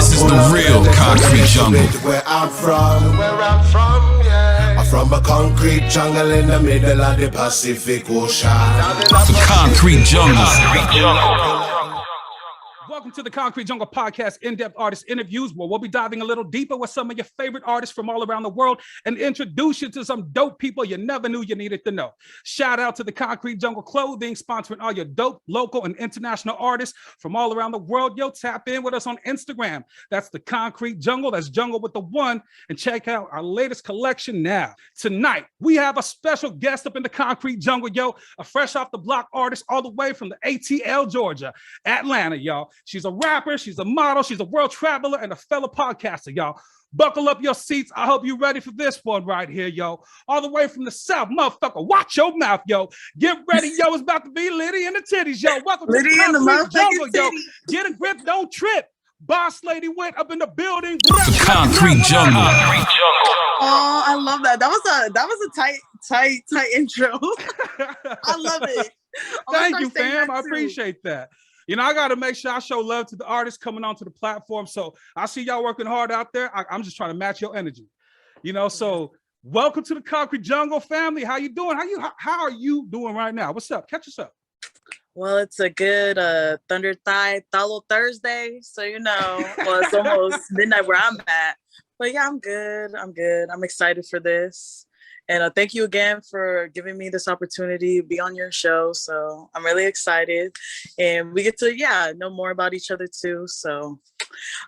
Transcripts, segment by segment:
This is the real concrete jungle. Where I'm from, yeah. I'm from a concrete jungle in the middle of the Pacific Ocean. The concrete jungle. Welcome to the Concrete Jungle Podcast, in-depth artist interviews, where we'll be diving a little deeper with some of your favorite artists from all around the world and introduce you to some dope people you never knew you needed to know. Shout out to the Concrete Jungle Clothing, sponsoring all your dope local and international artists from all around the world. Yo, tap in with us on Instagram. That's the Concrete Jungle. That's Jungle with the one. And check out our latest collection now. Tonight, we have a special guest up in the Concrete Jungle, yo, a fresh off the block artist all the way from the ATL, Georgia, Atlanta, y'all. She's a rapper, she's a model, she's a world traveler, and a fellow podcaster, y'all. Buckle up your seats. I hope you're ready for this one right here, yo. All the way from the South, motherfucker. Watch your mouth, yo. Get ready, yo. It's about to be Liddy in the titties, yo. Welcome to the Concrete Jungle, yo. Get a grip, don't trip. Boss Lady Whit up in the building. The Concrete Jungle. Oh, I love that. That was a tight intro. I love it. Thank you, fam. I appreciate that. You know, I got to make sure I show love to the artists coming onto the platform. So I see y'all working hard out there. I'm just trying to match your energy. You know, so welcome to the Concrete Jungle family. How you doing? How are you doing right now? What's up? Catch us up. Well, it's a good Thunder Thigh Thalo Thursday. So, you know, well, it's almost midnight where I'm at. But yeah, I'm good. I'm excited for this. And thank you again for giving me this opportunity to be on your show. So I'm really excited. And we get to, know more about each other too. So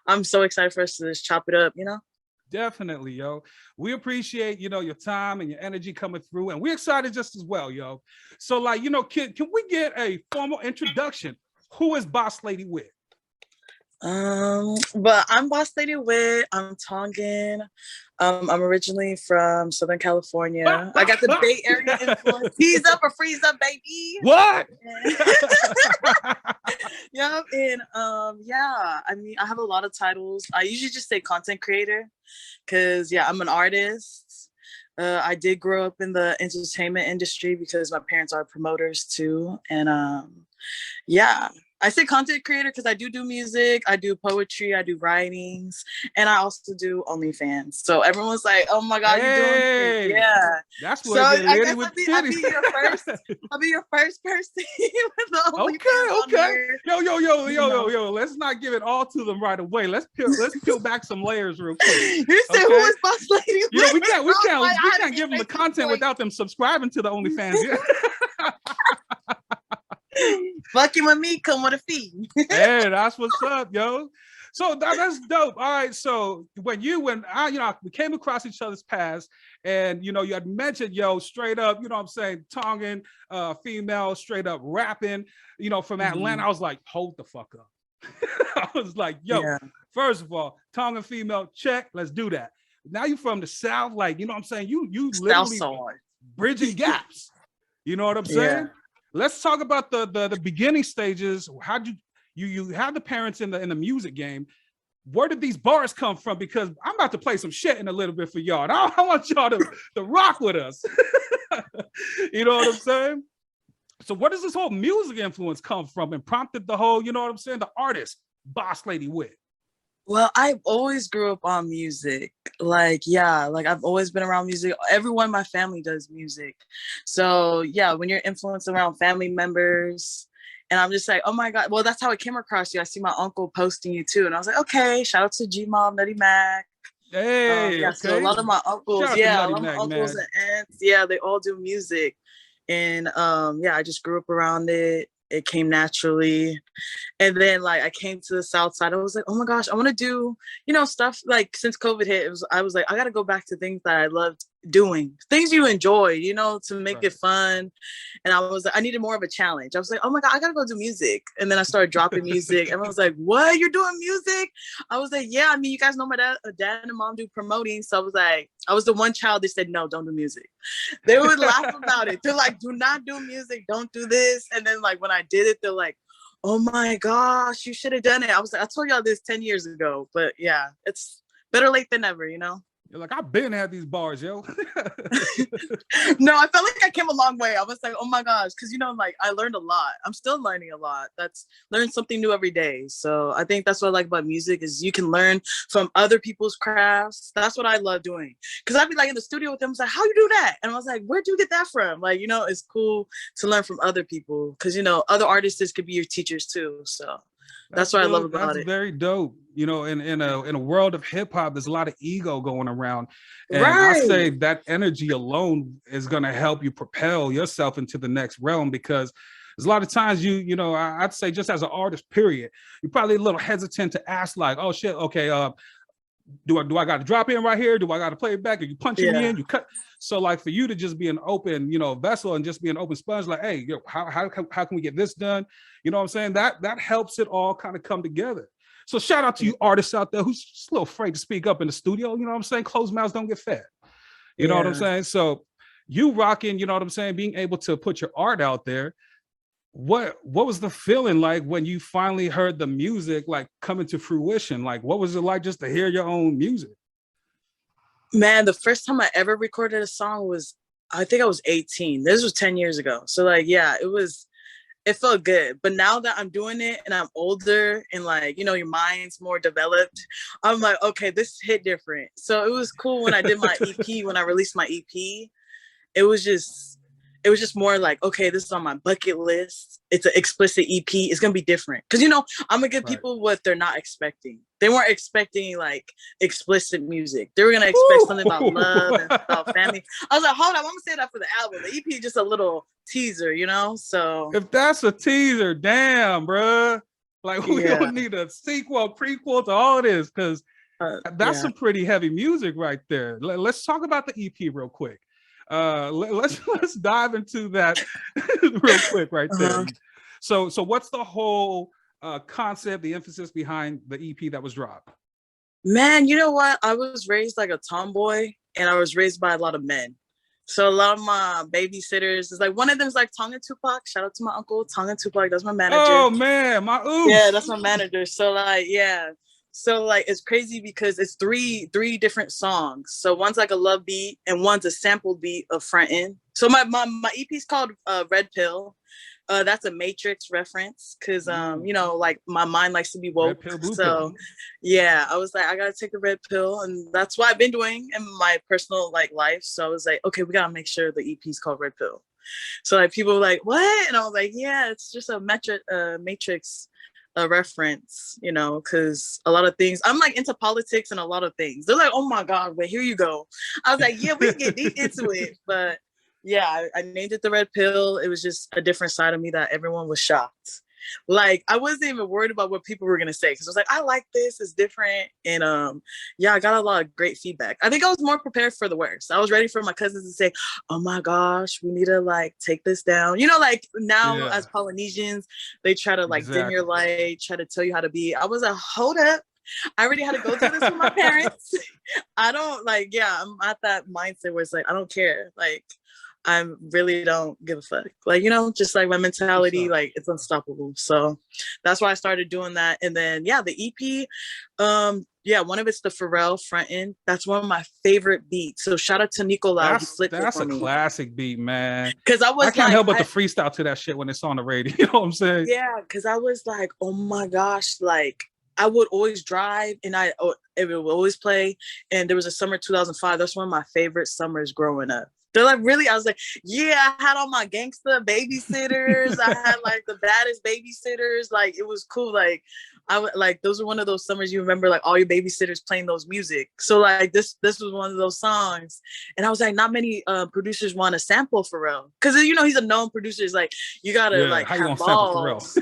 I'm so excited for us to just chop it up, you know? Definitely, yo. We appreciate, you know, your time and your energy coming through. And we're excited just as well, yo. So like, you know, can we get a formal introduction? Who is Boss Lady Whit? But I'm Boss Lady Whit. I'm Tongan. I'm originally from Southern California. I got the Bay Area influence. Tease up or freeze up, baby. What? Yeah, and I mean, I have a lot of titles. I usually just say content creator because I'm an artist. I did grow up in the entertainment industry because my parents are promoters too. And I say content creator because I do music, I do poetry, I do writings, and I also do OnlyFans. So everyone's like, "Oh my God, you're doing it." Yeah, that's what I guess I'll be your first person with the OnlyFans. Okay. Yo. Let's not give it all to them right away. Let's peel back some layers real quick. You said who is Boss Lady? You know, we can't give them the content without them subscribing to the OnlyFans. Fucking with me, come with a fee. Hey, that's what's up, yo. So that's dope. All right. So when we came across each other's paths, and you know, you had mentioned, yo, straight up, you know what I'm saying, Tongan, female, straight up rapping, you know, from Atlanta. I was like, hold the fuck up. I was like, yo, first of all, Tongan female, check, let's do that. Now you from the South, like, you know what I'm saying? You literally bridging gaps. You know what I'm saying? Let's talk about the beginning stages. How did you have the parents in the music game? Where did these bars come from? Because I'm about to play some shit in a little bit for y'all. And I want y'all to rock with us. You know what I'm saying? So where does this whole music influence come from and prompted the whole, you know what I'm saying, the artist, Boss Lady Whit? Well, I've always grew up on music. Like I've always been around music. Everyone in my family does music. So when you're influenced around family members, and I'm just like, oh my God, well, that's how I came across you. I see my uncle posting you too. And I was like, okay, shout out to G-Mom, Nutty Mac. Hey, okay. So a lot of my uncles, and aunts, they all do music. And I just grew up around it. It came naturally. And then like I came to the South side. I was like, oh my gosh, I want to do, you know, stuff like since COVID hit, I was like, I got to go back to things that I loved doing, things you enjoy, you know, to make it fun. And I was like, I needed more of a challenge. I was like, oh my God, I got to go do music. And then I started dropping music. Everyone was like, what? You're doing music? I was like, yeah, I mean, you guys know my dad and mom do promoting. So I was like, I was the one child that said, no, don't do music. They would laugh about it. They're like, do not do music. Don't do this. And then like, when I did it, they're like, oh my gosh, you should have done it. I was like, I told y'all this 10 years ago, but yeah, it's better late than never, you know? You're like, I've been had these bars, yo. No, I felt like I came a long way. I was like, oh my gosh, because like I learned a lot. I'm still learning a lot. That's learn something new every day. So I think that's what I like about music is you can learn from other people's crafts. That's what I love doing. Because I'd be like in the studio with them, I was like, how you do that? And I was like, where'd you get that from? Like, it's cool to learn from other people because other artists could be your teachers too. So that's what I love about it. That's very dope. In a world of hip hop, there's a lot of ego going around, and Right. I say that energy alone is going to help you propel yourself into the next realm because there's a lot of times I'd say just as an artist, period, you're probably a little hesitant to ask like, oh shit, okay, do I got to drop in right here? Do I got to play it back? Are you punching me in? You cut. So like for you to just be an open, vessel and just be an open sponge, like, hey, how can we get this done? You know what I'm saying? That helps it all kind of come together. So shout out to you artists out there who's just a little afraid to speak up in the studio. You know what I'm saying? Closed mouths don't get fed. You know what I'm saying? So you rocking, you know what I'm saying? Being able to put your art out there. What was the feeling like when you finally heard the music like coming to fruition? Like, what was it like just to hear your own music? Man, the first time I ever recorded a song was, I think I was 18. This was 10 years ago. So like, yeah, it felt good. But now that I'm doing it and I'm older and like, your mind's more developed, I'm like, okay, this hit different. So it was cool when I did my EP, when I released my EP, it was just more like, okay, this is on my bucket list. It's an explicit EP. It's going to be different. Because, I'm going to give people what they're not expecting. They weren't expecting like explicit music. They were going to expect something about love and about family. I was like, hold on, I'm going to say that for the album. The EP is just a little teaser, So if that's a teaser, damn, bruh. Like we don't need a sequel, prequel to all this because that's some pretty heavy music right there. Let's talk about the EP real quick. Let's dive into that real quick right there. So what's the whole concept, the emphasis behind the EP that was dropped? Man, you know what? I was raised like a tomboy and I was raised by a lot of men. So a lot of my babysitters is like, one of them is like Tonga Tupac. Shout out to my uncle, Tonga Tupac. That's my manager. Oh man, my oops. Yeah, that's my manager. So like, yeah. So like, it's crazy because it's three different songs. So one's like a love beat and one's a sample beat of Frontin'. So my EP is called Red Pill. That's a Matrix reference because like my mind likes to be woke. So yeah, I was like, I gotta take a red pill, and that's what I've been doing in my personal like life. So I was like, okay, we gotta make sure the EP is called Red Pill. So like people were like, what? And I was like, yeah, it's just a Matrix reference, because a lot of things, I'm like into politics and a lot of things. They're like, oh my God, wait, here you go. I was like, yeah, we can get deep into it, but yeah, I named it the Red Pill. It was just a different side of me that everyone was shocked. Like, I wasn't even worried about what people were going to say. Because I was like, I like this. It's different. And yeah, I got a lot of great feedback. I think I was more prepared for the worst. I was ready for my cousins to say, oh my gosh, we need to like take this down. Like now as Polynesians, they try to like dim your light, try to tell you how to be. I was like, hold up. I already had to go through this with my parents. I don't like, I'm at that mindset where it's like, I don't care. Like, I really don't give a fuck. Like, just like my mentality, like it's unstoppable. So that's why I started doing that. And then, the EP, one of it's the Pharrell Frontin'. That's one of my favorite beats. So shout out to Nicola. That's a classic beat, man. Because I can't help but to freestyle to that shit when it's on the radio. You know what I'm saying? Yeah, because I was like, oh my gosh, like I would always drive and it would always play. And there was a summer 2005. That's one of my favorite summers growing up. They're like, really? I was like, yeah, I had all my gangster babysitters. I had like the baddest babysitters. Like, it was cool. Like, those are one of those summers you remember, like all your babysitters playing those music. So like this was one of those songs. And I was like, not many producers want to sample Pharrell. Cause he's a known producer. It's like, you gotta like have balls.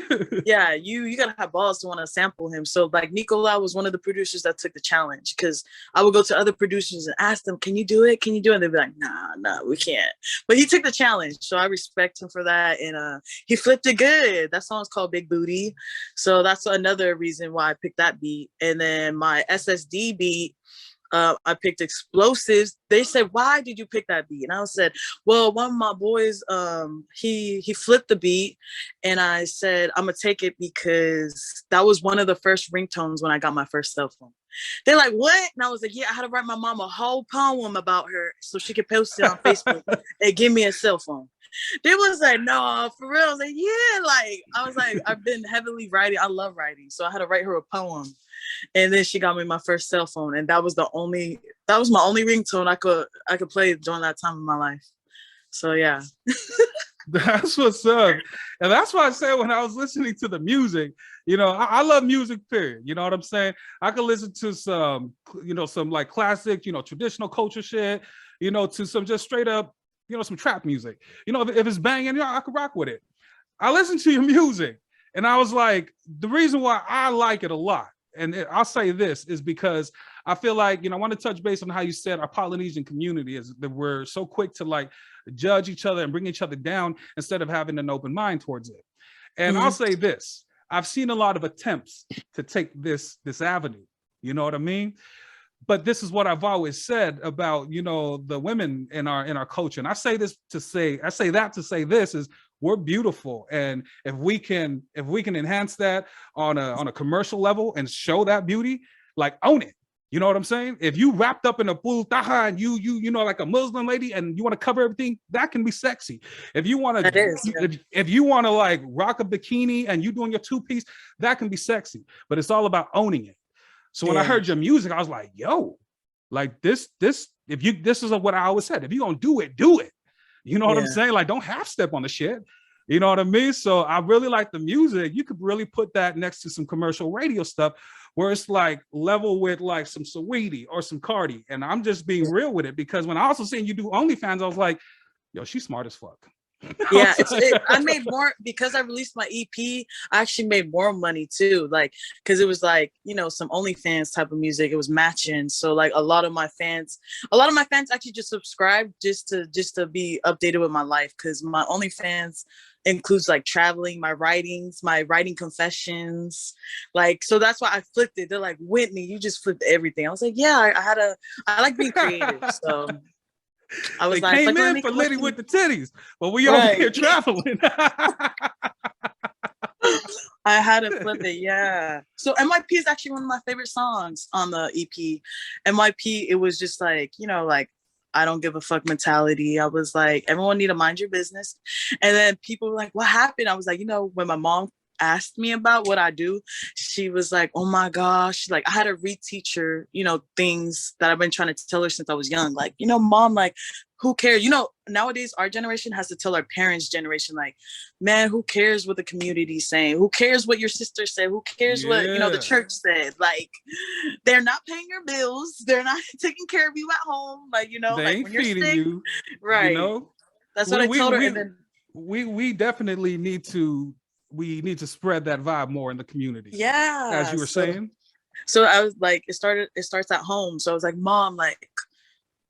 Yeah, you gotta have balls to want to sample him. So like Nicola was one of the producers that took the challenge. Cause I would go to other producers and ask them, can you do it? Can you do it? And they'd be like, nah, we can't. But he took the challenge. So I respect him for that. And he flipped it good. That song's called Big Booty. So that's another reason why I picked that beat. And then my SSD beat, I picked Explosives. They said, why did you pick that beat? And I said, well, one of my boys, he flipped the beat, and I said, I'm gonna take it because that was one of the first ringtones when I got my first cell phone. They're like, what? And I was like, yeah, I had to write my mom a whole poem about her so she could post it on Facebook and give me a cell phone. They was like, no, for real. I was like, yeah, like, I was like, I've been heavily writing. I love writing. So I had to write her a poem. And then she got me my first cell phone. And that was my only ringtone I could play during that time in my life. So yeah. That's what's up. And that's why I said when I was listening to the music, you know, I love music, period. You know what I'm saying? I could listen to some, you know, some like classic, you know, traditional culture shit, you know, to some just straight up, you know, some trap music. You know, if it's banging, you know, I could rock with it. I listened to your music and I was like, the reason why I like it a lot, and I'll say this, is because I feel like, you know, I want to touch base on how you said our Polynesian community is that we're so quick to like judge each other and bring each other down instead of having an open mind towards it. And I'll say this, I've seen a lot of attempts to take this avenue, you know what I mean? But this is what I've always said about, you know, the women in our culture. And I say that to say this is we're beautiful. And if we can enhance that on a commercial level and show that beauty, like own it. You know what I'm saying? If you wrapped up in a full taha and you know, like a Muslim lady and you want to cover everything, that can be sexy. If you want to, if you want to like rock a bikini and you doing your two-piece, that can be sexy. But it's all about owning it. So when I heard your music, I was like, yo, like this is what I always said. If you're gonna do it, do it. You know what I'm saying? Like, don't half step on the shit. You know what I mean? So I really like the music. You could really put that next to some commercial radio stuff where it's like level with like some Saweetie or some Cardi. And I'm just being real with it because when I also seen you do OnlyFans, I was like, yo, she's smart as fuck. Yeah, I made more because I released my EP. I actually made more money too, like because it was like, you know, some OnlyFans type of music. It was matching, so like a lot of my fans actually just subscribed just to be updated with my life because my OnlyFans includes like traveling, my writing confessions, like, so that's why I flipped it. They're like, Whitney, you just flipped everything. I was like, yeah, I like being creative, so. I was like, came in for Liddy with the titties, but we over here traveling. I had to flip it, yeah. So NYP is actually one of my favorite songs on the EP. NYP, it was just like, you know, like I don't give a fuck mentality. I was like, everyone need to mind your business. And then people were like, what happened? I was like, you know, when my mom asked me about what I do, she was like, oh my gosh, like I had to reteach her, you know, things that I've been trying to tell her since I was young. Like, you know, mom, like, who cares? You know, nowadays our generation has to tell our parents' generation, like, man, who cares what the community's saying? Who cares what your sister said? Who cares what, you know, the church said? Like, they're not paying your bills. They're not taking care of you at home. Like, you know, they like ain't when you're feeding sick, you, right? You know, that's what I told her. And then we definitely need to spread that vibe more in the community. Yeah, as you were saying. So I was like, it starts at home. So I was like, mom, like,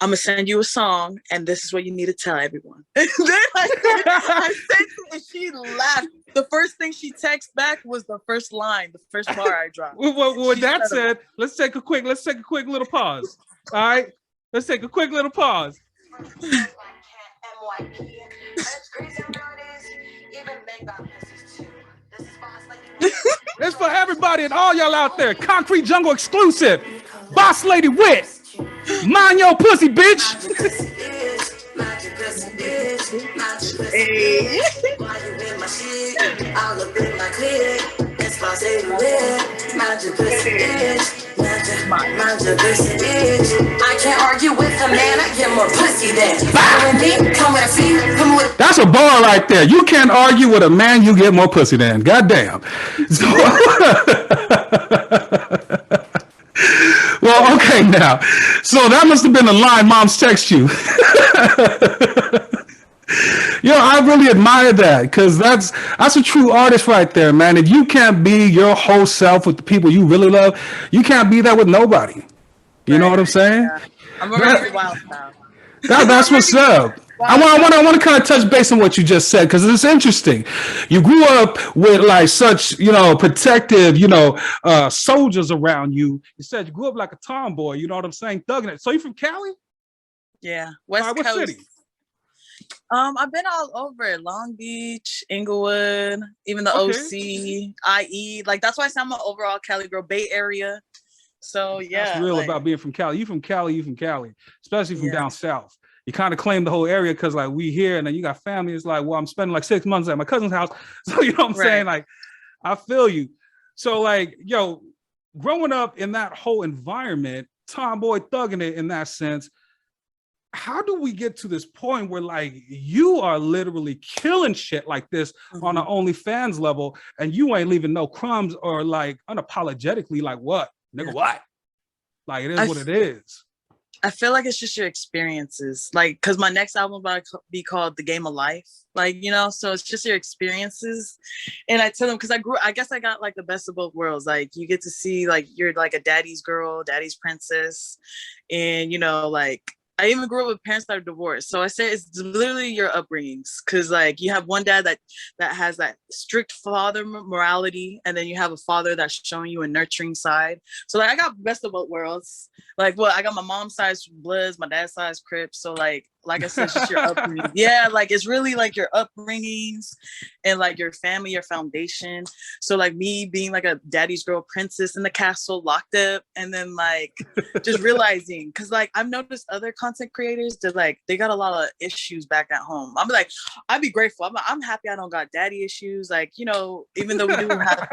I'm gonna send you a song, and this is what you need to tell everyone. And then I sent it, and she laughed. The first thing she texted back was the first line, the first bar I dropped. Well, with that said, let's take a quick little pause. All right, let's take a quick little pause. It's for everybody and all y'all out there. Concrete Jungle exclusive. Boss Lady Wit. Mind your pussy, bitch. Hey. I can't argue with a man, I get more pussy than. That's a bar right there. You can't argue with a man, you get more pussy than. Goddamn. So, well, okay now. So that must have been the line moms text you. Yo, I really admire that because that's a true artist right there, man. If you can't be your whole self with the people you really love, you can't be that with nobody. You know what I'm saying? Yeah. I'm already wild now. That's what's up. I want to kind of touch base on what you just said because it's interesting. You grew up with like such, protective, soldiers around you. You said you grew up like a tomboy. You know what I'm saying? Thugging it. So you from Cali? Yeah, West What Coast. city? I've been all over Long Beach, Inglewood, even the OC, IE. Like that's why I say I'm an overall Cali girl, Bay Area. So yeah, that's real about being from Cali. You from Cali, especially from down south. You kind of claim the whole area because like we here and then you got family. It's like, well, I'm spending like 6 months at my cousin's house. So you know what I'm saying? Like, I feel you. So like, growing up in that whole environment, tomboy thugging it in that sense, how do we get to this point where like you are literally killing shit like this on an OnlyFans level and you ain't leaving no crumbs or like unapologetically like what? Nigga, what? Like it is what it is. I feel like it's just your experiences. Like, cause my next album about to be called The Game of Life. Like, so it's just your experiences. And I tell them, cause I guess I got like the best of both worlds. Like you get to see like, you're like a daddy's girl, daddy's princess. And like, I even grew up with parents that are divorced. So I say it's literally your upbringings. Cause like you have one dad that has that strict father morality. And then you have a father that's showing you a nurturing side. So like I got best of both worlds. Like I got my mom's size Bloods, my dad's size Crips. So like I said, it's just your upbringing. Yeah, like it's really like your upbringings and like your family, your foundation. So like me being like a daddy's girl princess in the castle locked up and then like just realizing because like I've noticed other content creators that like they got a lot of issues back at home. I'm like, I'd be grateful. I'm happy I don't got daddy issues. Like, even though we do have,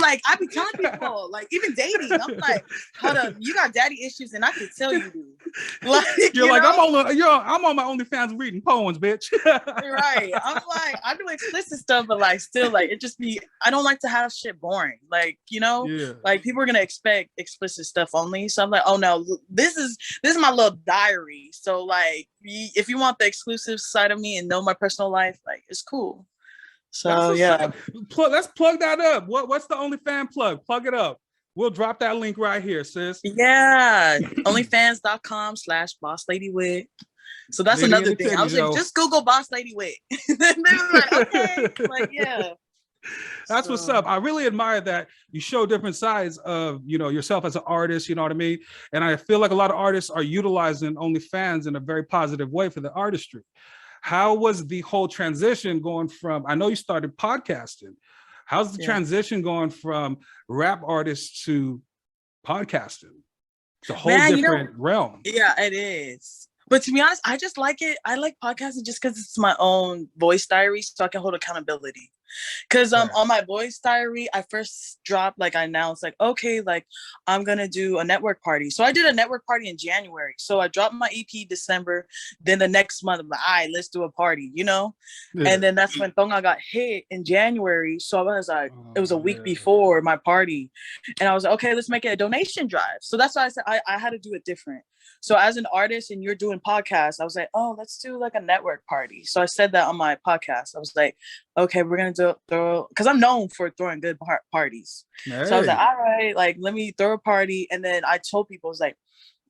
like I be telling people, like even dating, I'm like, hold up, you got daddy issues and I can tell you do. Like, you're like, I'm on my OnlyFans reading poems, bitch. Right. I'm like, I do explicit stuff, but like still like it just be I don't like to have shit boring. Like, like people are gonna expect explicit stuff only. So I'm like, oh no, this is my little diary. So like if you want the exclusive side of me and know my personal life, like it's cool. So yeah. Let's plug that up. What's the OnlyFans plug? Plug it up. We'll drop that link right here, sis. Yeah. Onlyfans.com/BOSSLADYWHIT. So that's another thing. I was like, just Google BOSSLADYWHIT. Then they were like, okay. Like, yeah. That's what's up. I really admire that you show different sides of, yourself as an artist, you know what I mean? And I feel like a lot of artists are utilizing OnlyFans in a very positive way for the artistry. How was the whole transition going from, I know you started podcasting. How's the transition going from rap artists to podcasting? It's a whole different realm. Yeah, it is. But to be honest, I just like it. I like podcasting just because it's my own voice diary, so I can hold accountability. Because on my voice diary, I first dropped, like I announced, like, okay, like I'm gonna do a network party. So I did a network party in January. So I dropped my EP December. Then the next month, I'm like, all right, let's do a party, Yeah. And then that's when Tonga got hit in January. So I was like, it was a week before my party. And I was like, okay, let's make it a donation drive. So that's why I said I had to do it different. So as an artist and you're doing podcasts, I was like, oh, let's do like a network party. So I said that on my podcast. I was like, okay, we're going to throw, because I'm known for throwing good parties. Hey. So I was like, all right, like, let me throw a party. And then I told people, I was like,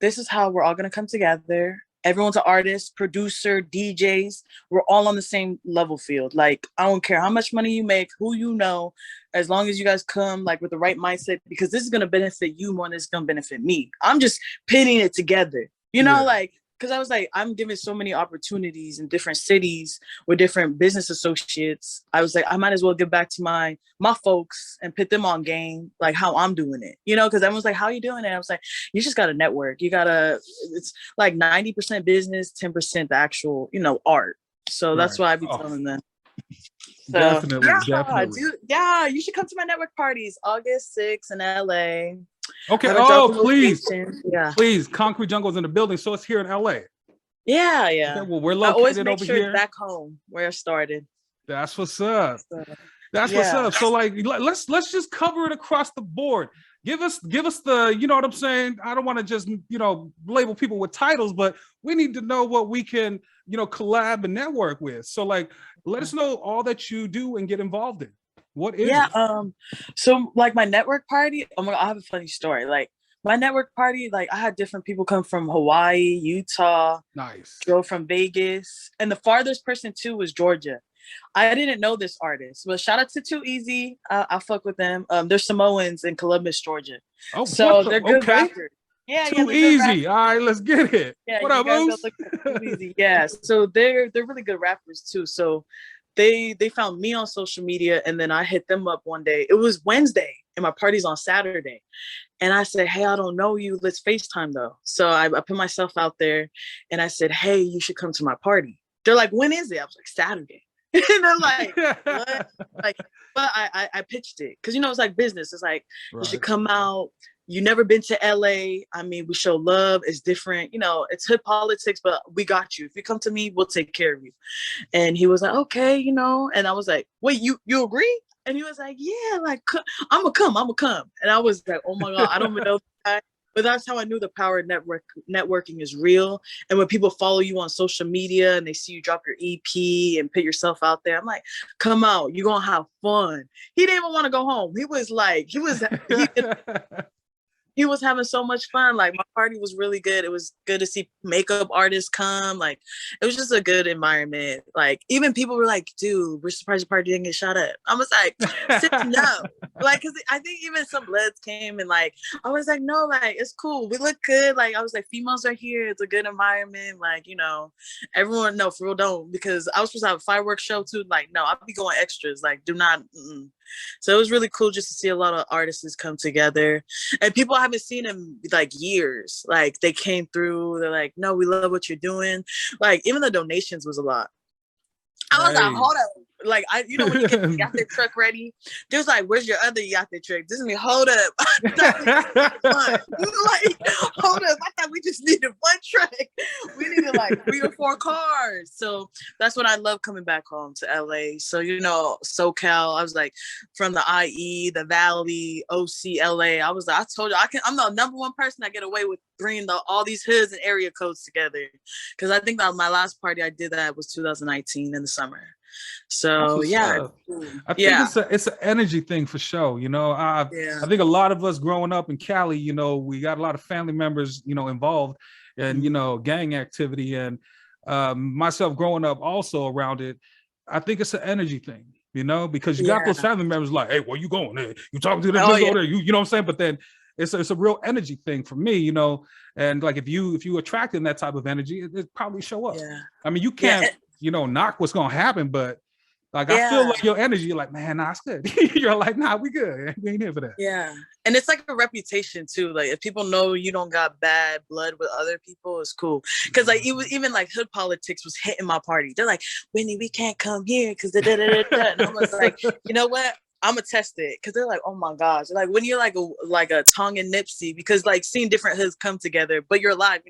this is how we're all going to come together. Everyone's an artist, producer, DJs. We're all on the same level field. Like, I don't care how much money you make, who you know, as long as you guys come like with the right mindset, because this is going to benefit you more than it's going to benefit me. I'm just pitting it together, like, because I was like, I'm given so many opportunities in different cities with different business associates. I was like, I might as well give back to my folks and put them on game, like how I'm doing it, because everyone's like, how are you doing it? I was like, you just got to network. It's like 90% business, 10% the actual, art. So that's why I be telling them. So, definitely. Yeah, you should come to my network parties, August 6th in LA. Okay. Please. Yeah. Please. Concrete Jungle's in the building. So it's here in LA. Yeah. Okay, well, we're located over here. I always make sure it's back home where I started. That's what's up. That's what's up. So like, let's just cover it across the board. Give us the, you know what I'm saying? I don't want to just, label people with titles, but we need to know what we can, collab and network with. So like, let us know all that you do and get involved in. What is it? So like my network party, I have a funny story. Like My network party, like I had different people come from Hawaii, Utah, Nice. drove from Vegas, and the farthest person too was Georgia. I didn't know this artist, but shout out to Too Easy. I fuck with them. They're Samoans in Columbus, Georgia. Oh, So they're good okay. rappers. Yeah, Too they're good easy. All right, let's get it. Yeah, what you up, guys Moose? gotta look at Too Easy. Yeah, so they're really good rappers too. So they found me on social media, and then I hit them up one day. It was Wednesday, and my party's on Saturday. And I said, hey, I don't know you. Let's FaceTime though. So I put myself out there, and I said, hey, you should come to my party. They're like, when is it? I was like, Saturday. And they're like, what? Like, but I pitched it because it's like business. It's like you should come out. You never been to LA. I mean, we show love. It's different. It's hood politics, but we got you. If you come to me, we'll take care of you. And he was like, okay, and I was like, wait, you agree? And he was like, yeah, like I'm gonna come. And I was like, oh my God, I don't even know the guy. But that's how I knew the power of networking is real. And when people follow you on social media and they see you drop your EP and put yourself out there, I'm like, come out, you're gonna have fun. He didn't even want to go home. He was like, he was having so much fun. Like my party was really good. It was good to see makeup artists come. Like it was just a good environment. Like even people were like, dude, we're surprised your party didn't get shot up. I was like, no. Like, cause I think even some Bloods came and like, I was like, no, like it's cool. We look good. Like I was like, females are here. It's a good environment. Like, everyone, no, for real, don't. Because I was supposed to have a fireworks show too. Like, no, I'll be going extras. Like, do not. So it was really cool just to see a lot of artists come together, and people I haven't seen in like years. Like they came through, they're like, no, we love what you're doing. Like even the donations was a lot. I was like, hold up. Like when you get the yacht truck ready, there's like, where's your other yacht truck? This is me, hold up. Like, hold up. I thought we just needed one truck. We needed like 3 or 4 cars. So that's when I love coming back home to LA. So, SoCal, I was like from the IE, the Valley, OC, LA. I was like, I told you, I'm the number one person that get away with bringing all these hoods and area codes together. Cause I think that my last party I did that was 2019 in the summer. So yeah, I think it's an energy thing for sure. I think a lot of us growing up in Cali, we got a lot of family members, involved in, gang activity, and myself growing up also around it. I think it's an energy thing, because you got those family members like, hey, where you going? Hey, you talking to them? Over there? You know what I'm saying? But then it's a real energy thing for me, and like if you attracting that type of energy, it probably show up. Yeah. I mean, you can't. Knock what's gonna happen, but like I feel like your energy, you're like, man, nah, it's good. You're like, nah, we good. We ain't here for that. Yeah. And it's like a reputation too. Like if people know you don't got bad blood with other people, it's cool. Cause like even like hood politics was hitting my party. They're like, Whitney, we can't come here because and I was like, you know what? I'm gonna test it because they're like, oh my gosh, like when you're like a Tongue and Nipsey, because like seeing different hoods come together, but you're live,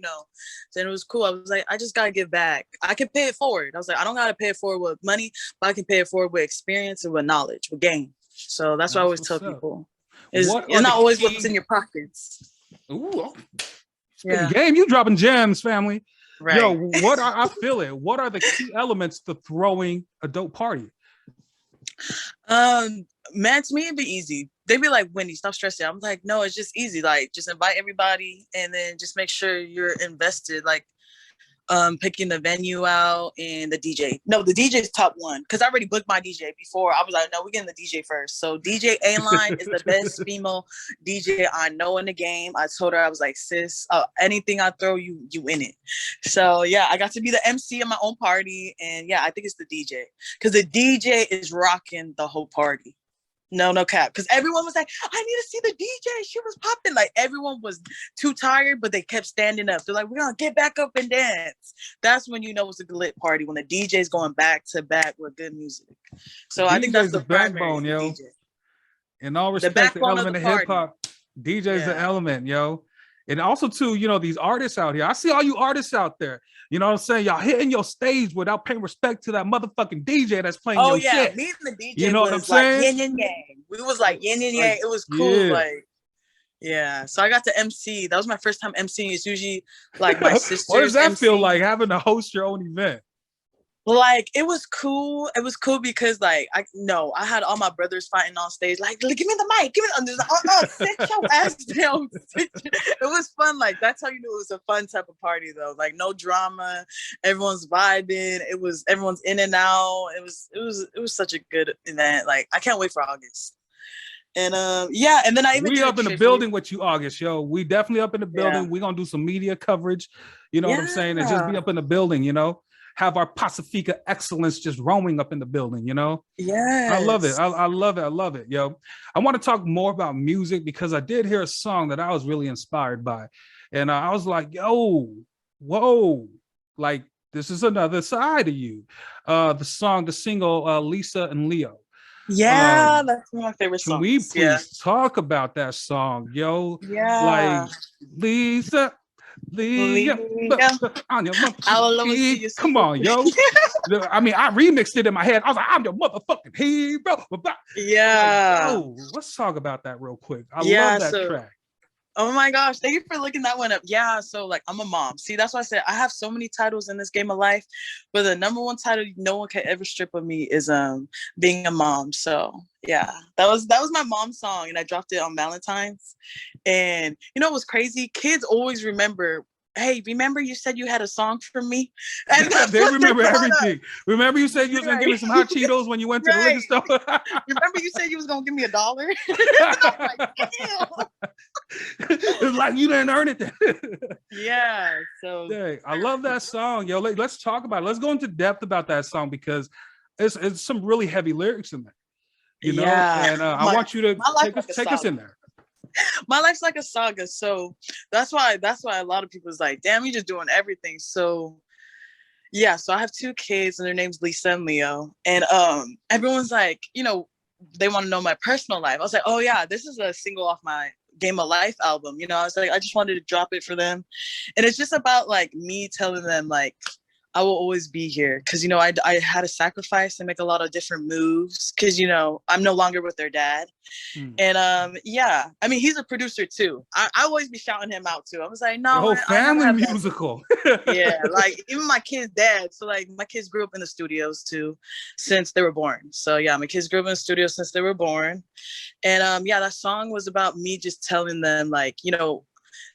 So it was cool. I was like, I just gotta give back. I can pay it forward. I was like, I don't gotta pay it forward with money, but I can pay it forward with experience and with knowledge, with game. So that's what I always tell people. It's not always what's in your pockets. Ooh, game, you dropping gems, family. Right. Yo, I feel it. What are the key elements to throwing a dope party? Man, to me it'd be easy. They'd be like, Wendy, stop stressing. I'm like, no, it's just easy. Like just invite everybody and then just make sure you're invested. Like picking the venue out and the DJ. No, the DJ is top one because I already booked my DJ before. I was like, no, we're getting the DJ first. So DJ A-Line is the best female DJ I know in the game. I told her, I was like, sis, anything I throw you in it. So yeah, I got to be the MC in my own party. And yeah, I think it's the DJ because the DJ is rocking the whole party. No cap. Because everyone was like, I need to see the DJ. She was popping. Like everyone was too tired, but they kept standing up. They're like, we're going to get back up and dance. That's when you know it's a lit party, when the DJ's going back to back with good music. So I think that's the backbone, yo. DJ. In all respect, the element of hip hop, DJ's the element, yo. And also too, these artists out here. I see all you artists out there. You know what I'm saying? Y'all hitting your stage without paying respect to that motherfucking DJ that's playing your shit. Me and the DJ you know was what I'm saying? Like yin and yang. We was like yin and yang. It was cool. So I got to MC. That was my first time MCing. It's usually like my sister. What does that feel like, having to host your own event? Like it was cool. It was cool because like I had all my brothers fighting on stage. Like, give me the mic. Give me. I'm just like, sit your ass down. It was fun. Like that's how you knew it was a fun type of party though. Like no drama. Everyone's vibing. Everyone's in and out. It was such a good event. Like I can't wait for August. And yeah, and then I even we up in the building with you, August. Yo, we definitely up in the building. We're gonna do some media coverage. You know what I'm saying? And just be up in the building, you know. Have our Pacifica excellence just roaming up in the building, you know? Yeah. I love it. I love it. I love it, yo. I want to talk more about music because I did hear a song that I was really inspired by. And I was like, yo, whoa, like this is another side of you. The single, Lisa and Leo. Yeah, that's one of my favorite songs. Can we please talk about that song, yo? Yeah. Like, Lisa, Leo, I will always see you. Come on, yo. I mean, I remixed it in my head. I was like, I'm your motherfucking hero. Yeah. Like, oh, let's talk about that real quick. I love that track. Oh my gosh, thank you for looking that one up. Yeah, so like I'm a mom. See, that's why I said I have so many titles in this game of life, but the number one title no one can ever strip of me is being a mom. So yeah, that was my mom's song, and I dropped it on Valentine's. And you know what's crazy? Kids always remember, hey, remember you said you had a song for me? And they remember everything. Remember you said you was gonna give me some hot Cheetos when you went to the liquor store? Remember you said you was gonna give me $1? I'm like, damn. It's like you didn't earn it. Yeah. So dang, I love that song, yo. Let's talk about it. Let's go into depth about that song because it's some really heavy lyrics in there. You know, and I want you to take us in there. My life's like a saga, so that's why a lot of people is like, damn, you just doing everything. So yeah, so I have 2 kids and their names Lisa and Leo, and everyone's like, you know, they want to know my personal life. I was like, oh yeah, this is a single off my Game of Life album. You know, I was like, I just wanted to drop it for them, and it's just about like me telling them like I will always be here because, you know, I had to sacrifice and make a lot of different moves because, you know, I'm no longer with their dad. And yeah, I mean, he's a producer too. I always be shouting him out too. I was like, no, the whole family musical. Yeah, like even my kid's dad. So like my kids grew up in the studios too since they were born. So yeah, my kids grew up in the studio since they were born. And yeah, that song was about me just telling them like, you know,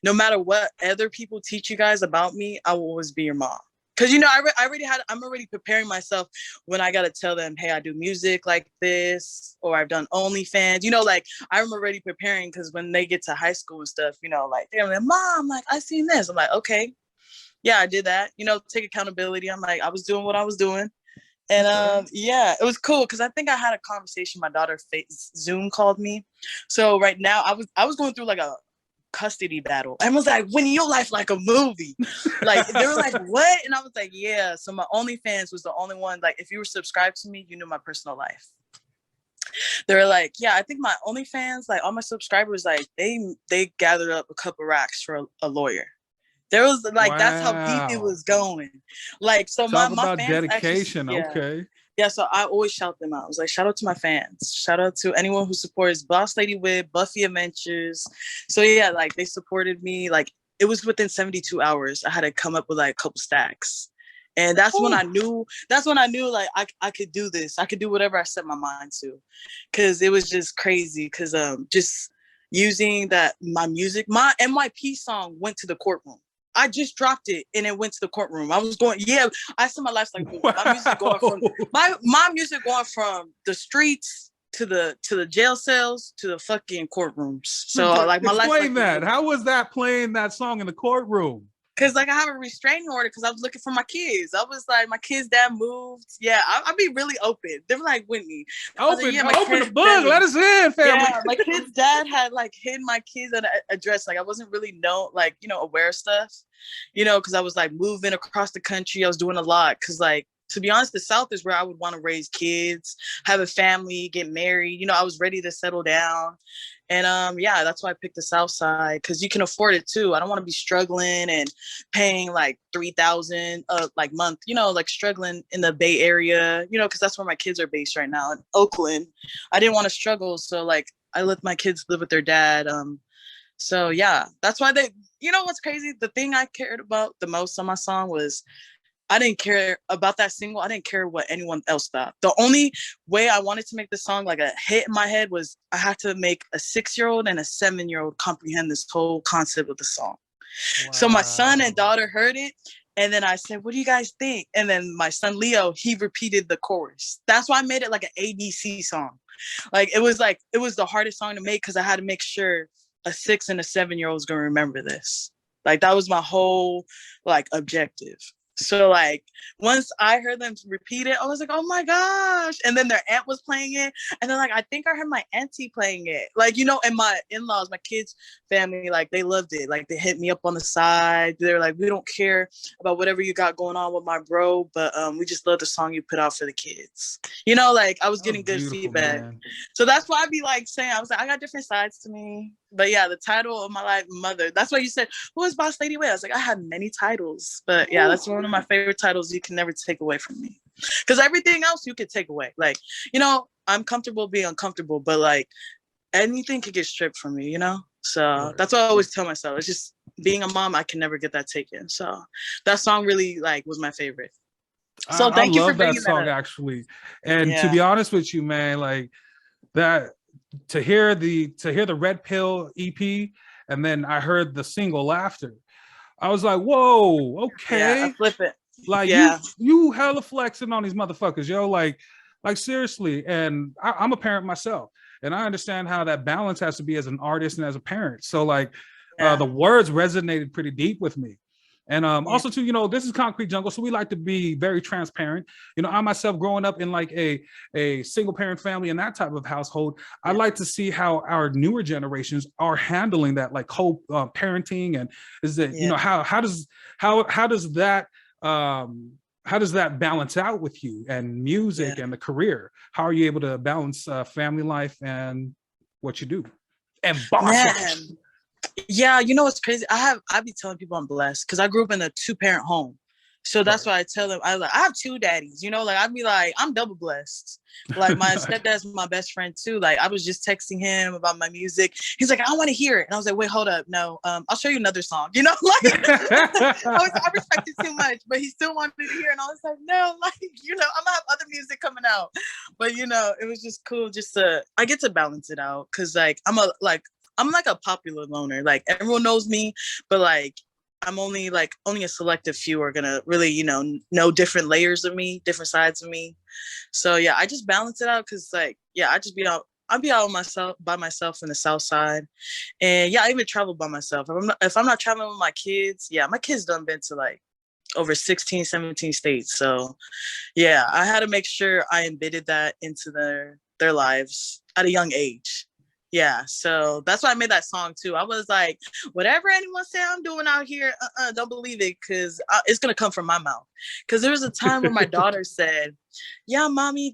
no matter what other people teach you guys about me, I will always be your mom. Cause you know, I'm already preparing myself when I gotta tell them, hey, I do music like this, or I've done OnlyFans. You know, like I'm already preparing because when they get to high school and stuff, you know, like they're like, Mom, like I seen this. I'm like, okay, yeah, I did that. You know, take accountability. I'm like, I was doing what I was doing, and yeah, it was cool because I think I had a conversation. My daughter Zoom called me, so right now I was going through like a custody battle. I was like, winning your life like a movie. Like they were like, what? And I was like, yeah. So my OnlyFans was the only one. Like if you were subscribed to me, you knew my personal life. They were like, yeah, I think my OnlyFans, like all my subscribers, like they gathered up a couple racks for a lawyer. There was like, wow. That's how deep it was going. Like, so talk my about fans dedication. Actually, yeah. Okay. Yeah, so I always shout them out. I was like, shout out to my fans. Shout out to anyone who supports BOSSLADYWHIT, Buffy Adventures. So yeah, like they supported me. Like it was within 72 hours. I had to come up with like a couple stacks. And that's when I knew like I could do this. I could do whatever I set my mind to. Cause it was just crazy. Cause just using that my music, my NYP song went to the courtroom. I just dropped it and it went to the courtroom. I was going, yeah, I said my life's like wow. my music going from the streets to the jail cells to the fucking courtrooms. So like my life. Explain that. How was that playing that song in the courtroom? Cause like I have a restraining order because I was looking for my kids. I was like, my kid's dad moved. Yeah, I'll be really open. They were like, Whitney, open the book. Let us in, family. Yeah, my kid's dad had like hidden my kids at an address. Like I wasn't really aware of stuff, you know, because I was like moving across the country. I was doing a lot. Cause like, to be honest, the South is where I would want to raise kids, have a family, get married. You know, I was ready to settle down. And yeah, that's why I picked the South Side because you can afford it too. I don't want to be struggling and paying like $3,000 like month, you know, like struggling in the Bay Area, you know, because that's where my kids are based right now in Oakland. I didn't want to struggle. So like I let my kids live with their dad. So yeah, that's why you know what's crazy? The thing I cared about the most on my song was I didn't care about that single. I didn't care what anyone else thought. The only way I wanted to make the song like a hit in my head was I had to make a 6-year-old and a 7-year-old comprehend this whole concept of the song. Wow. So my son and daughter heard it. And then I said, what do you guys think? And then my son, Leo, he repeated the chorus. That's why I made it like an ABC song. Like, it was the hardest song to make because I had to make sure a 6 and a 7-year-old was going to remember this. Like, that was my whole, like, objective. So, like, once I heard them repeat it, I was like, oh my gosh. And then their aunt was playing it. And then, like, I think I heard my auntie playing it. Like, you know, and my in-laws, my kids' family, like, they loved it. Like, they hit me up on the side. They're like, we don't care about whatever you got going on with my bro, but we just love the song you put out for the kids. You know, like, I was getting good feedback. Man. So that's why I'd be, like, saying, I was like, I got different sides to me. But yeah, the title of my life, Mother. That's why you said, who is Boss Lady Whit? I was like, I had many titles. But yeah, that's one of my favorite titles you can never take away from me. Because everything else you could take away. Like, you know, I'm comfortable being uncomfortable, but like anything could get stripped from me, you know? So that's what I always tell myself. It's just being a mom, I can never get that taken. So that song really like was my favorite. So thank you for bringing that song, actually. And to be honest with you, man, like that, to hear the Red Pill EP, and then I heard the single Laughter, I was like, whoa, okay. Yeah, flip it. Like, you hella flexing on these motherfuckers, yo. Like seriously. And I'm a parent myself, and I understand how that balance has to be as an artist and as a parent. So like the words resonated pretty deep with me. And also too, you know, this is Concrete Jungle, so we like to be very transparent. You know, I myself growing up in like a single parent family and that type of household, I like to see how our newer generations are handling that, like co-parenting, and is that you know how does that balance out with you and music and the career? How are you able to balance family life and what you do? And boss. Yeah, you know what's crazy? I be telling people I'm blessed because I grew up in a 2-parent home. So that's why I tell them, I have 2 daddies, you know, like I'd be like, I'm double blessed. Like my stepdad's my best friend too. Like I was just texting him about my music. He's like, I want to hear it. And I was like, wait, hold up. No, I'll show you another song. You know, like I respect it too much, but he still wanted to hear. And I was like, no, like, you know, I'm gonna have other music coming out. But you know, it was just cool I get to balance it out. Cause like, I'm like a popular loner. Like everyone knows me, but like I'm only a selective few are gonna really, you know different layers of me, different sides of me. So yeah, I just balance it out because like I just I'll be out by myself in the South Side, and I even travel by myself. If I'm not traveling with my kids, my kids done been to like over 16, 17 states. So yeah, I had to make sure I embedded that into their lives at a young age. Yeah, so that's why I made that song too. I was like, whatever anyone say I'm doing out here, don't believe it, because it's gonna come from my mouth. Because there was a time where my daughter said, "Yeah, mommy,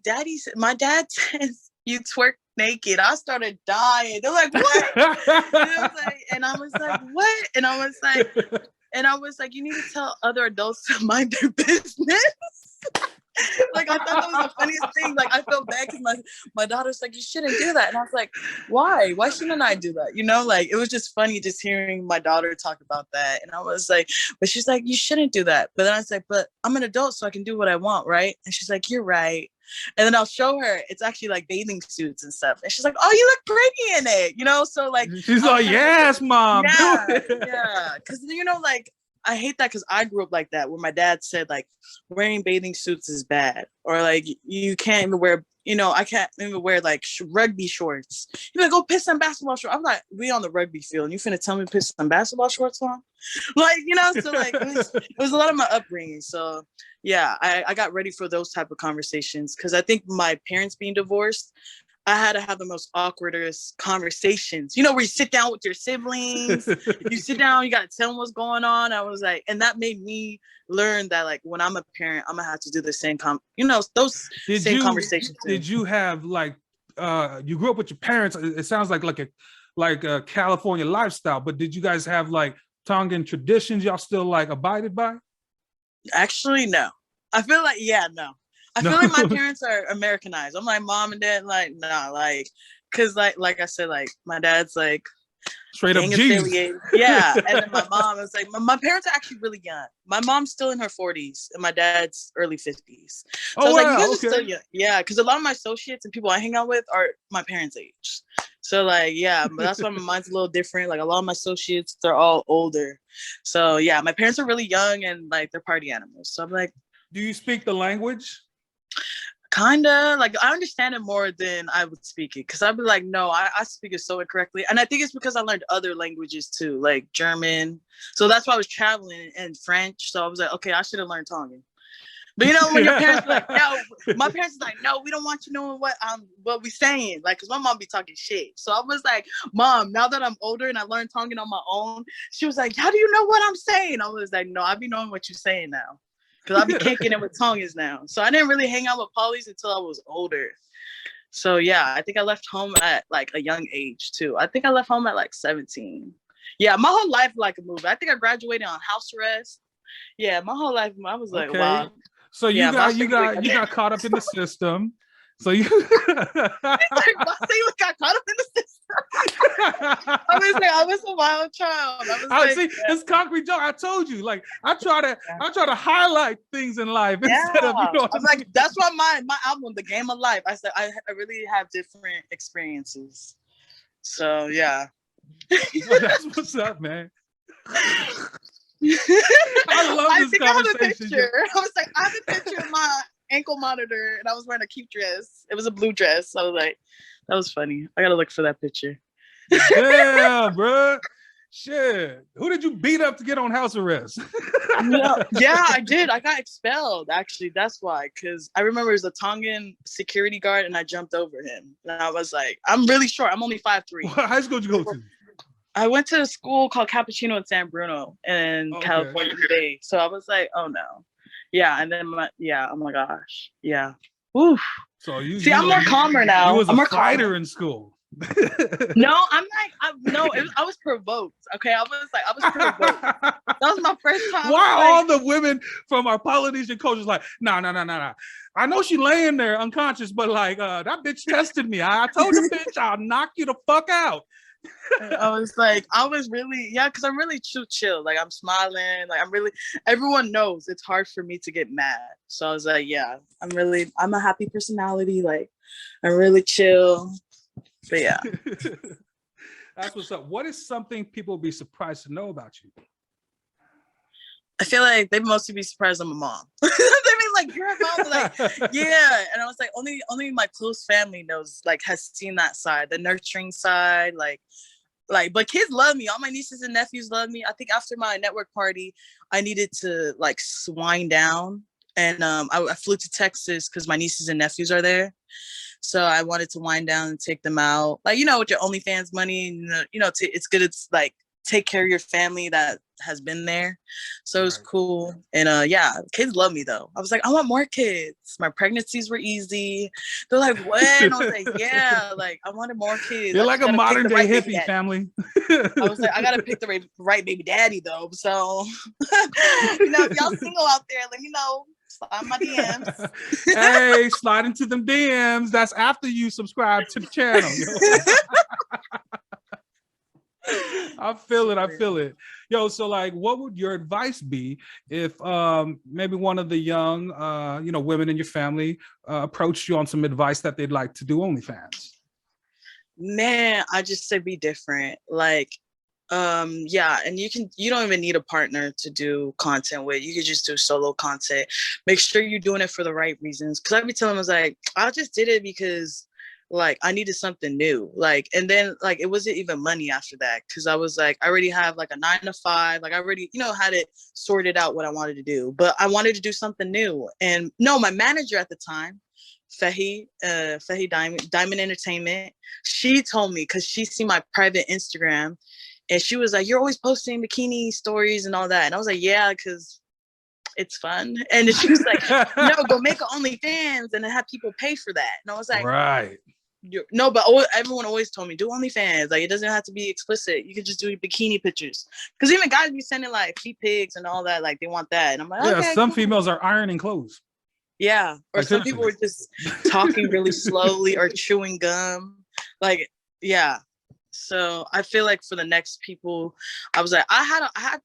my dad says you twerk naked." I started dying. They're like, "What?" And I was like, "What?" And I was like, "You need to tell other adults to mind their business." Like I thought that was the funniest thing. Like I felt bad because my daughter's like, you shouldn't do that. And I was like, why shouldn't I do that? You know, like it was just funny just hearing my daughter talk about that. And I was like, but she's like, you shouldn't do that. But then I was like, but I'm an adult, so I can do what I want, right? And she's like, you're right. And then I'll show her, it's actually like bathing suits and stuff. And she's like, oh, you look pretty in it, you know? So like she's like, yes, mom. Yeah. Cause you know, like I hate that because I grew up like that, where my dad said like wearing bathing suits is bad, or like you can't even wear, you know, I can't even wear like rugby shorts. You're like, go piss some basketball shorts. I'm like, we on the rugby field, and you finna tell me to piss some basketball shorts on? Like, you know, so like it was a lot of my upbringing. So yeah, I got ready for those type of conversations because I think my parents being divorced, I had to have the most awkwardest conversations, you know, where you sit down with your siblings, you sit down, you got to tell them what's going on. I was like, and that made me learn that like, when I'm a parent, I'm gonna have to do the same, conversations. Too. Did you have like, you grew up with your parents? It sounds like a California lifestyle, but did you guys have like Tongan traditions y'all still like abided by? Actually, no. I feel like, no. I feel like my parents are Americanized. I'm like, mom and dad, like, nah, like, cause like I said, like my dad's like, Straight up gang Jesus. affiliated. Yeah. And then my mom was like, my parents are actually really young. My mom's still in her 40s and my dad's early 50s. So I was like, you guys are still young. Yeah, because a lot of my associates and people I hang out with are my parents' age. So like, yeah, but that's why my mind's a little different. Like a lot of my associates, they're all older. So yeah, my parents are really young and like they're party animals. So I'm like, do you speak the language? Kinda, like I understand it more than I would speak it, because I'd be like, no, I speak it so incorrectly. And I think it's because I learned other languages too, like German. So that's why I was traveling in French. So I was like, okay, I should have learned Tongan. But you know, when your parents are like, no, my parents are like, no, we don't want you knowing what we saying. Like, cause my mom be talking shit. So I was like, Mom, now that I'm older and I learned Tongan on my own, she was like, how do you know what I'm saying? I was like, no, I be knowing what you're saying now. Because I be kicking it with Tongans now. So I didn't really hang out with polys until I was older. So yeah, I think I left home at like a young age too. I think I left home at like 17. Yeah, my whole life like a movie. I think I graduated on house arrest. Yeah, my whole life I was like, wow. So you got caught up in the system. So you got caught up in the system. I was a wild child. See, it's concrete joke. I told you, like I try to highlight things in life instead of, you know. I'm like, that's why my album, The Game of Life. I said I really have different experiences. So yeah. That's what's up, man. I love this conversation. I was like, I have a picture of my ankle monitor and I was wearing a cute dress. It was a blue dress. I was like, that was funny. I gotta look for that picture. Damn, bro. Shit. Who did you beat up to get on house arrest? No. Yeah, I did. I got expelled, actually. That's why. Because I remember it was a Tongan security guard and I jumped over him. And I was like, I'm really short. I'm only 5'3". What high school did you go to? I went to a school called Cappuccino in San Bruno in California today. So I was like, oh no. Yeah. And then oh my gosh. Yeah. Oof. So I'm more calmer now. You was I'm a fighter in school. No, I was provoked. Okay, I was provoked. That was my first time. Why all the women from our Polynesian cultures like, nah. I know she laying there unconscious, but like that bitch tested me. I told the bitch I'll knock you the fuck out. I was really, because I'm really chill. Like I'm smiling. Like everyone knows it's hard for me to get mad. So I was like, yeah, I'm a happy personality. Like I'm really chill. But yeah. That's what's up. What is something people would be surprised to know about you? I feel like they'd mostly be surprised I'm a mom. They mean like, you're a mom? Like, yeah. And I was like, only my close family knows, like, has seen that side, the nurturing side, like, but kids love me. All my nieces and nephews love me. I think after my network party, I needed to like wind down. And I flew to Texas because my nieces and nephews are there. So I wanted to wind down and take them out. Like, you know, with your OnlyFans money, it's good. It's like, take care of your family that has been there. So it was cool. And kids love me though. I was like, I want more kids. My pregnancies were easy. They're like, when? I was like, yeah, like I wanted more kids. You're like a modern day hippie family. I was like, I gotta pick the right baby daddy though. So if y'all single out there, let me know. Slide my DMs. Hey, slide into them DMs. That's after you subscribe to the channel. I feel it. Yo, so like, what would your advice be if maybe one of the young, women in your family approached you on some advice that they'd like to do OnlyFans? Man, I just say be different. Like, and you don't even need a partner to do content with. You could just do solo content. Make sure you're doing it for the right reasons. Because I'd be telling them, I was like, I just did it because like I needed something new. Like, and then like it wasn't even money after that, because I was like, I already have like a 9 to 5. Like I already, had it sorted out what I wanted to do, but I wanted to do something new. And no, my manager at the time, Fehi Diamond Entertainment, she told me, because she seen my private Instagram, and she was like, you're always posting bikini stories and all that. And I was like, yeah, because it's fun. And she was like, no, go make an OnlyFans and then have people pay for that. And I was like, right. No, but everyone always told me, do OnlyFans. Like, it doesn't have to be explicit. You could just do bikini pictures. Because even guys be sending like feet pics and all that. Like, they want that. And I'm like, okay, some females are ironing clothes. Yeah. Or like, some people were just talking really slowly or chewing gum. Like, yeah. So I feel like for the next people, I was like, I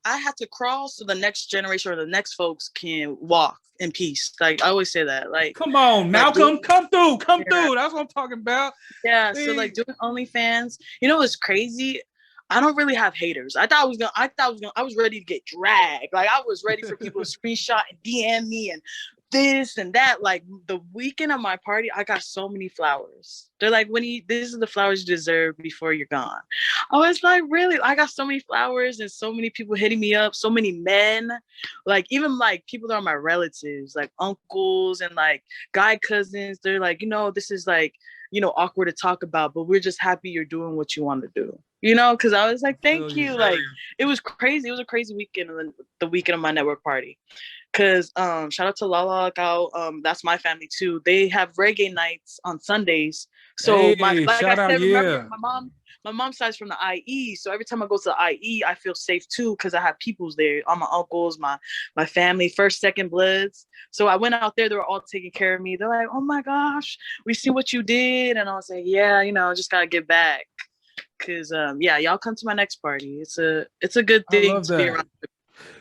had to crawl so the next generation or the next folks can walk in peace. Like I always say that. Like, come on, Malcolm, come through, come yeah. through. That's what I'm talking about. Yeah. See? So like doing OnlyFans, you know, it's crazy. I don't really have haters. I was ready to get dragged. Like I was ready for people to screenshot and DM me and this and that. Like the weekend of my party, I got so many flowers. They're like, this is the flowers you deserve before you're gone. I was like, really? I got so many flowers and so many people hitting me up, so many men, like even like people that are my relatives, like uncles and like guy cousins. They're like, you know, this is like, you know, awkward to talk about, but we're just happy you're doing what you want to do. You know, because I was like, thank you. Like it was crazy. It was a crazy weekend, the weekend of my network party. Cause shout out to Lala Gal, that's my family too. They have reggae nights on Sundays. So hey, like I said, out, remember my mom's side's from the IE. So every time I go to the IE, I feel safe too because I have peoples there. All my uncles, my family, first, second bloods. So I went out there, they were all taking care of me. They're like, oh my gosh, we see what you did. And I was like, yeah, you know, just gotta give back. Cause yeah, y'all come to my next party. It's a good thing to be around.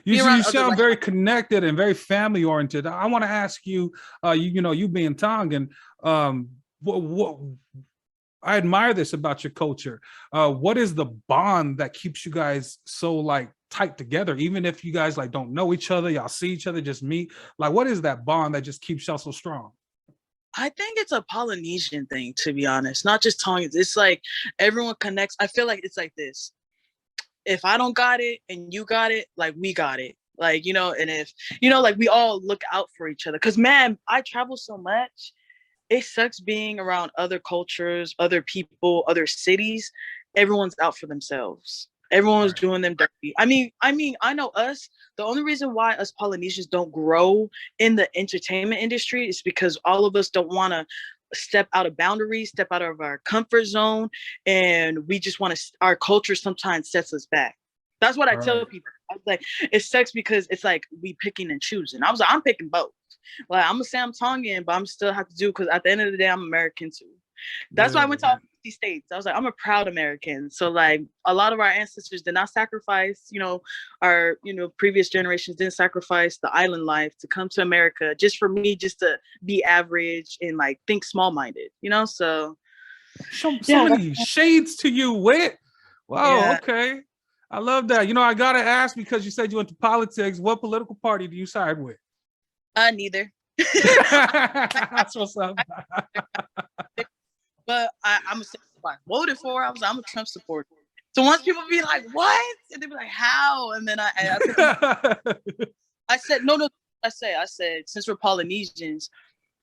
You sound very connected and very family oriented. I want to ask you, you know, you being Tongan, what I admire this about your culture. What is the bond that keeps you guys so like tight together, even if you guys like don't know each other, y'all see each other, just meet? Like, what is that bond that just keeps y'all so strong? I think it's a Polynesian thing, to be honest, not just Tongans. It's like everyone connects. I feel like it's like this. If I don't got it and you got it, like we got it. Like, you know, and if, you know, like we all look out for each other. Cause man, I travel so much. It sucks being around other cultures, other people, other cities. Everyone's out for themselves. Everyone's doing them dirty. I mean, I know us. The only reason why us Polynesians don't grow in the entertainment industry is because all of us don't want to step out of boundaries, step out of our comfort zone, and we just want to. Our culture sometimes sets us back. That's what I tell people. I was like, it sucks because it's like we picking and choosing. I was like, I'm picking both. Like I'm gonna say I'm Tongan, but I'm still have to do because at the end of the day, I'm American too. That's why I went to all 50 states. I was like, I'm a proud American. So like a lot of our ancestors did not sacrifice, you know, our, you know, previous generations didn't sacrifice the island life to come to America just for me, just to be average and like think small-minded, you know? So many shades to you, Wit. Wow, okay. I love that. You know, I gotta ask because you said you went to politics. What political party do you side with? Neither. That's what's up. But I'm a voted for. I'm a Trump supporter. So once people be like, "What?" and they be like, "How?" and then I said, "No." I said, since we're Polynesians,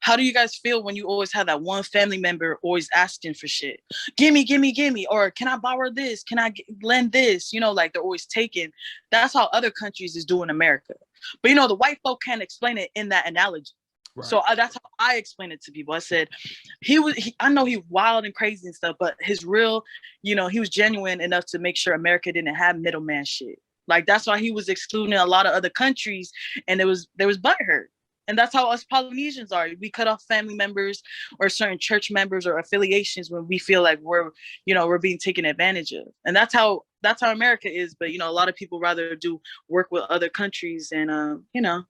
how do you guys feel when you always have that one family member always asking for shit? Gimme, or can I borrow this? Can I lend this? You know, like they're always taking. That's how other countries is doing America. But you know, the white folk can't explain it in that analogy. Right. So that's how I explain it to people. I said, I know he's wild and crazy and stuff, but his real, you know, he was genuine enough to make sure America didn't have middleman shit. Like that's why he was excluding a lot of other countries, and there was butthurt. And that's how us Polynesians are. We cut off family members or certain church members or affiliations when we feel like we're being taken advantage of. And that's how America is. But, you know, a lot of people rather do work with other countries and, you know,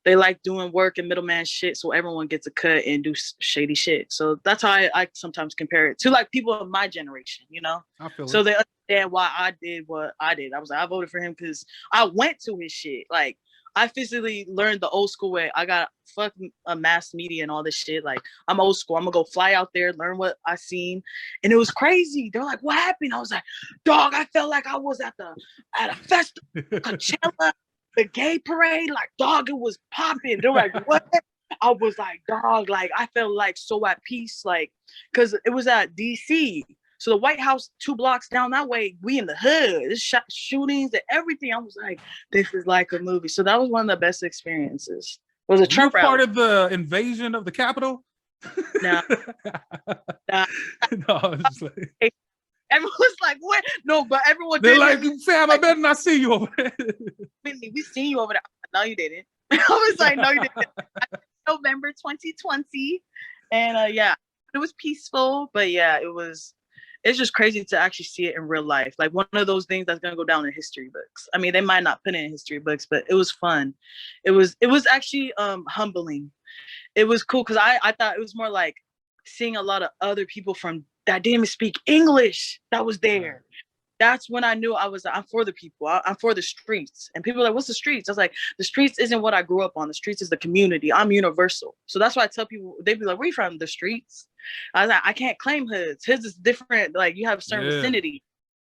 they like doing work and middleman shit. So everyone gets a cut and do shady shit. So that's how I sometimes compare it to like people of my generation, you know? So they understand why I did what I did. I was like, I voted for him because I went to his shit. Like, I physically learned the old school way. I got fucking a mass media and all this shit. Like, I'm old school. I'm gonna go fly out there, learn what I seen. And it was crazy. They're like, what happened? I was like, dog, I felt like I was at a festival, Coachella, the gay parade. Like, dog, it was popping. They're like, what? I was like, dog, like, I felt like so at peace. Like, because it was at DC. So the White House 2 blocks down that way, we in the hood. There's shootings and everything. I was like, this is like a movie. So that was one of the best experiences. It was a Trump rally. Part of the invasion of the Capitol? No. No, it's like... Everyone's like, what? No, but everyone They're like, Sam, I better not see you over there. We seen you over there. No, you didn't. I was like, no, you didn't. November 2020. And yeah, it was peaceful, but yeah, it was it's just crazy to actually see it in real life. Like one of those things that's gonna go down in history books. I mean, they might not put it in history books, but it was fun. It was actually humbling. It was cool because I thought it was more like seeing a lot of other people from that didn't even speak English that was there. That's when I knew I'm for the people. I'm for the streets. And people are like, what's the streets? I was like, the streets isn't what I grew up on. The streets is the community. I'm universal. So that's why I tell people, they'd be like, where you from? The streets. I was like, I can't claim hoods. His is different. Like you have a certain vicinity.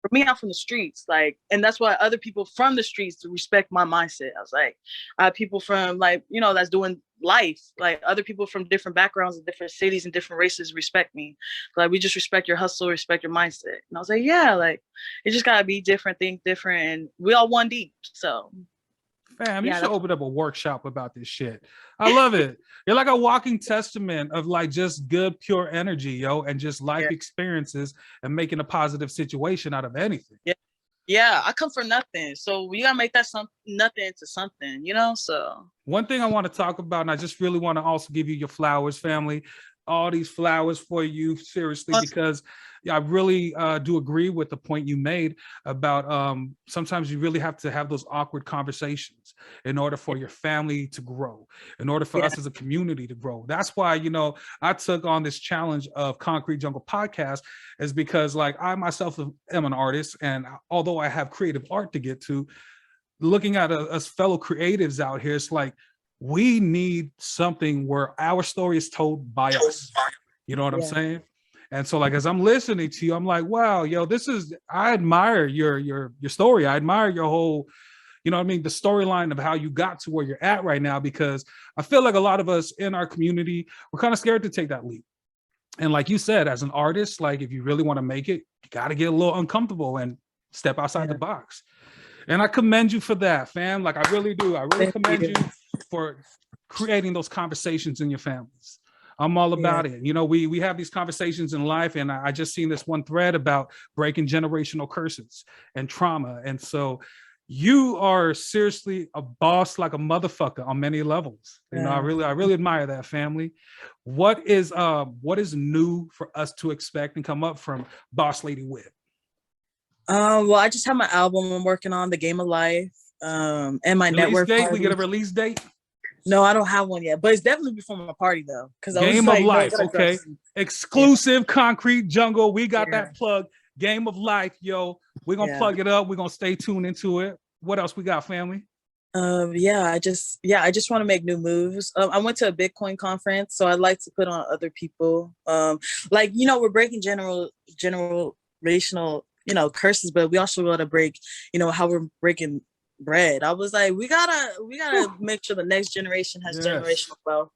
For me, I'm from the streets. Like, and that's why other people from the streets respect my mindset. I was like, I have people from like, that's doing life. Like other people from different backgrounds and different cities and different races respect me. Like we just respect your hustle, respect your mindset. And I was like, yeah, like it just gotta be different, think different, and we all one deep. So fam, you should open up a workshop about this shit. I love it. You're like a walking testament of like just good, pure energy, yo, and just life experiences and making a positive situation out of anything. Yeah, I come for nothing. So we gotta make that nothing into something, So one thing I want to talk about, and I just really want to also give you your flowers, family. All these flowers for you, seriously, because I really do agree with the point you made about sometimes you really have to have those awkward conversations in order for your family to grow, in order for us as a community to grow. That's why, I took on this challenge of Concrete Jungle Podcast, is because like I myself am an artist, and although I have creative art to get to, looking at us fellow creatives out here, it's like, we need something where our story is told by us. You know what I'm saying? And so like, as I'm listening to you, I'm like, wow, yo, I admire your story. I admire your whole, the storyline of how you got to where you're at right now, because I feel like a lot of us in our community, we're kind of scared to take that leap. And like you said, as an artist, like if you really want to make it, you got to get a little uncomfortable and step outside the box. And I commend you for that, fam. Like I really do. I really commend you for creating those conversations in your families. I'm all about it. We have these conversations in life, and I just seen this one thread about breaking generational curses and trauma. And so you are seriously a boss like a motherfucker on many levels. I really admire that, family. What is new for us to expect and come up from BOSSLADYWHIT? Well, I just have my album I'm working on, The Game of Life, and my network date. We get a release date? No, I don't have one yet, but it's definitely before my party though. Because Game of Life, okay. Exclusive Concrete Jungle. We got that plug. Game of Life, yo. We're gonna plug it up. We're gonna stay tuned into it. What else we got, family? I just want to make new moves. I went to a Bitcoin conference, so I'd like to put on other people. We're breaking generational, curses, but we also got to break, how we're breaking bread. I was like, we gotta make sure the next generation has generational wealth.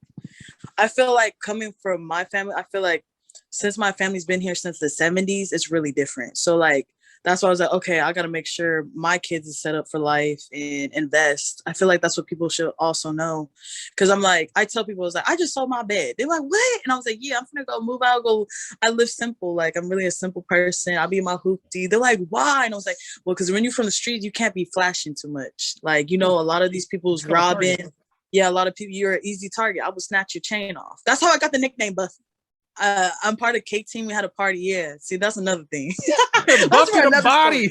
I feel like coming from my family, I feel like since my family's been here since the 70s, it's really different. So like, that's why I was like, okay, I got to make sure my kids is set up for life and invest. I feel like that's what people should also know. Cause I'm like, I tell people, I was like, I just sold my bed. They're like, what? And I was like, yeah, I'm gonna go move out, I live simple. Like, I'm really a simple person. I'll be in my hoopty. They're like, why? And I was like, well, cause when you're from the streets, you can't be flashing too much. Like, a lot of these people's robbing. Yeah, a lot of people, you're an easy target. I would snatch your chain off. That's how I got the nickname Buffy. I'm part of Cake Team. We had a party. Yeah. See, that's another thing. Buffy the body.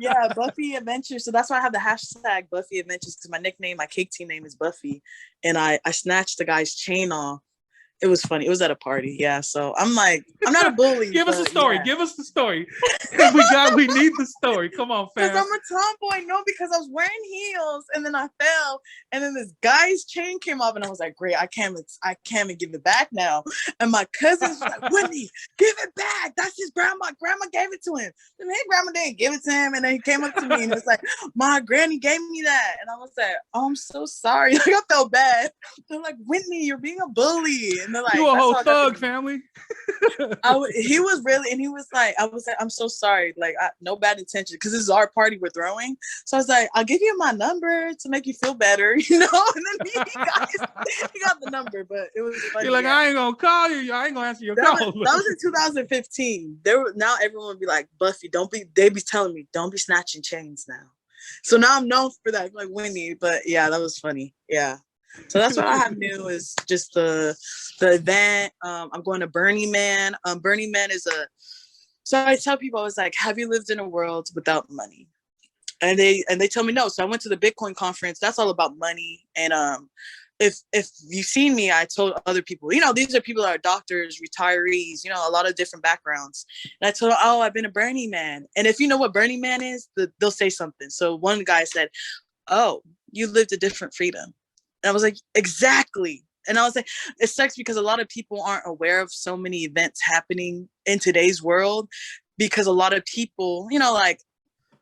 Yeah, Buffy Adventures. So that's why I have the hashtag Buffy Adventures, because my Cake Team name is Buffy. And I snatched the guy's chain off. It was funny. It was at a party. Yeah. So I'm like, I'm not a bully. Give us a story. Yeah. Give us the story. We need the story. Come on, fam. Because I'm a tomboy. No, because I was wearing heels and then I fell. And then this guy's chain came off and I was like, great, I can't even give it back now. And my cousins was like, Whitney, give it back. That's his grandma. Grandma gave it to him. And his grandma didn't give it to him. And then he came up to me and was like, my granny gave me that. And I was like, oh, I'm so sorry. Like, I felt bad. They're like, Whitney, you're being a bully. And they're like, you a whole thug, family. He was really, and he was like, I was like, I'm so sorry. Like, no bad intention, because this is our party we're throwing. So I was like, I'll give you my number to make you feel better, And then he got the number, but it was funny. You're like, I ain't gonna call you. I ain't gonna answer your call. That was in 2015. Now everyone would be like, Buffy, they be telling me, don't be snatching chains now. So now I'm known for that, like Winnie. But yeah, that was funny. Yeah. So that's what I have new is just the event. I'm going to Burning Man. Burning Man is So I tell people, I was like, have you lived in a world without money? And they tell me no. So I went to the Bitcoin conference. That's all about money. And if you've seen me, I told other people, you know, these are people that are doctors, retirees, you know, a lot of different backgrounds. And I told them, oh, I've been a Burning Man. And if you know what Burning Man is, they'll say something. So one guy said, oh, you lived a different freedom. And I was like, exactly. And I was like, it sucks because a lot of people aren't aware of so many events happening in today's world, because a lot of people, you know, like,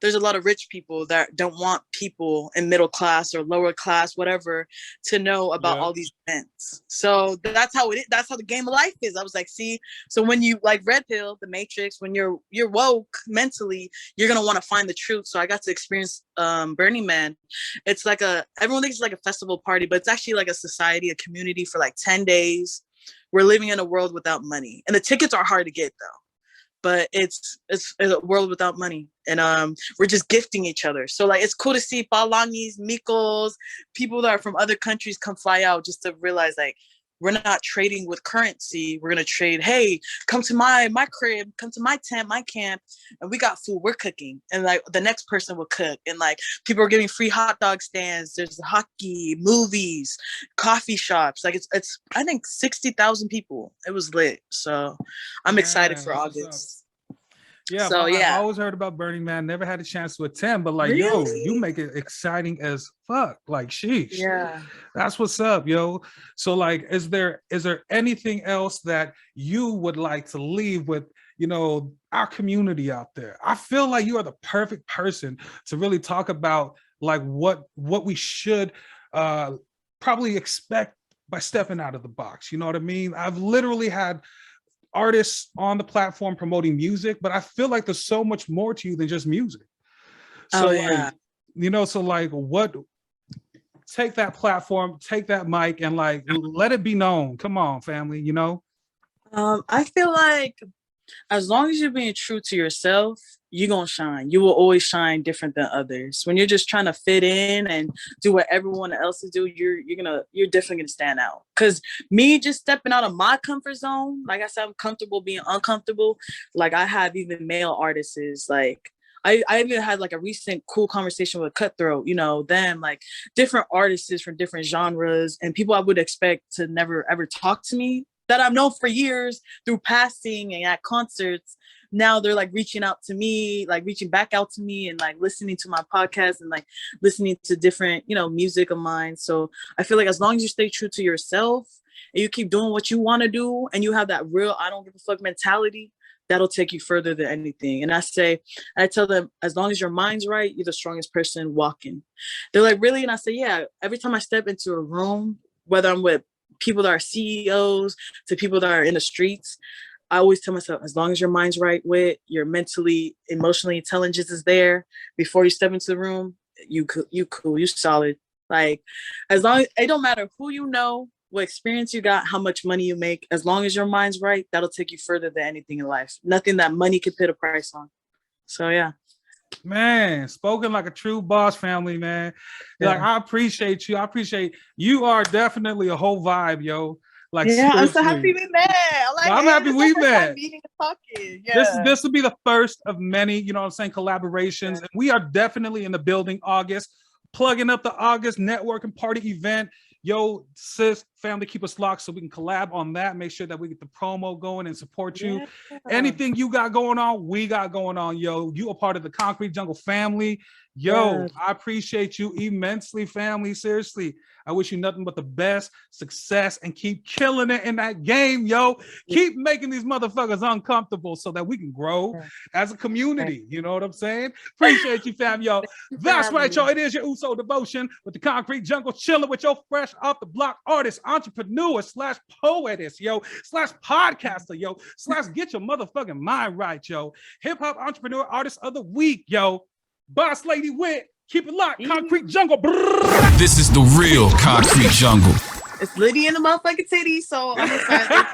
there's a lot of rich people that don't want people in middle class or lower class, whatever, to know about all these events. So that's how it is. That's how the game of life is. I was like, see, so when you like Red Pill, the Matrix, when you're woke mentally, you're going to want to find the truth. So I got to experience Burning Man. It's like everyone thinks it's like a festival party, but it's actually like a society, a community for like 10 days. We're living in a world without money, and the tickets are hard to get though. But it's a world without money, and we're just gifting each other. So like, it's cool to see Palangis, Mikos, people that are from other countries come fly out just to realize like, we're not trading with currency. We're gonna trade. Hey, come to my crib, come to my tent, my camp, and we got food. We're cooking, and like the next person will cook, and like people are getting free hot dog stands. There's hockey, movies, coffee shops. Like it's I think 60,000 people. It was lit. So I'm excited for August. Yeah, so I always heard about Burning Man, never had a chance to attend, but like, yo, you make it exciting as fuck. Like, sheesh. Yeah. That's what's up, yo. So like, is there anything else that you would like to leave with, you know, our community out there? I feel like you are the perfect person to really talk about like what we should probably expect by stepping out of the box. You know what I mean? I've literally had artists on the platform promoting music, but I feel like there's so much more to you than just music. So like, you know, so like, what, take that platform, take that mic, and like, let it be known. Come on, family, you know? I feel like as long as you're being true to yourself, you're gonna shine. You will always shine different than others. When you're just trying to fit in and do what everyone else is doing, you're definitely gonna stand out. Cause me just stepping out of my comfort zone, like I said, I'm comfortable being uncomfortable. Like I have even male artists, like I even had like a recent cool conversation with Cutthroat, you know, them like different artists from different genres and people I would expect to never ever talk to me, that I've known for years through passing and at concerts. Now they're like reaching out to me, like reaching back out to me and like listening to my podcast and like listening to different, you know, music of mine. So I feel like as long as you stay true to yourself and you keep doing what you want to do and you have that real, I don't give a fuck mentality, that'll take you further than anything. And I tell them, as long as your mind's right, you're the strongest person walking. They're like, really? And I say, yeah, every time I step into a room, whether I'm with people that are CEOs to people that are in the streets, I always tell myself, as long as your mind's right with, your mentally, emotionally intelligence is there before you step into the room, you cool, you solid. Like, as long as, it don't matter who you know, what experience you got, how much money you make, as long as your mind's right, that'll take you further than anything in life. Nothing that money could put a price on. So yeah. Man, spoken like a true boss, family, man. Yeah. Like, I appreciate you. I appreciate you. Are definitely a whole vibe, yo. Like, yeah, seriously. I'm so happy we met. I'm happy we met. Yeah. This will be the first of many, you know what I'm saying, collaborations. Yeah. And we are definitely in the building August, plugging up the August networking party event. Yo, sis, family, keep us locked so we can collab on that. Make sure that we get the promo going and support you. Yeah. Anything you got going on, we got going on, yo. You are part of the Concrete Jungle family. Yo, I appreciate you immensely, family. Seriously, I wish you nothing but the best success and keep killing it in that game, yo. Keep making these motherfuckers uncomfortable so that we can grow as a community. You know what I'm saying? Appreciate you, fam, yo. That's right, y'all. It is your Uso Devotion with the Concrete Jungle, chilling with your fresh off the block artist, entrepreneur / poetess, yo, / podcaster, yo, / get your motherfucking mind right, yo. Hip hop entrepreneur artist of the week, yo. Boss Lady Wit, keep it locked. Concrete Jungle. This is the real Concrete Jungle. It's Liddy in the motherfucking titty, so I'm excited.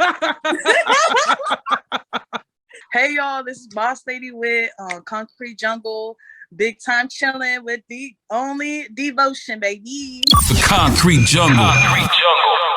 Hey y'all, this is Boss Lady Wit on Concrete Jungle. Big time chilling with the only devotion, baby. The Concrete Jungle. Concrete Jungle.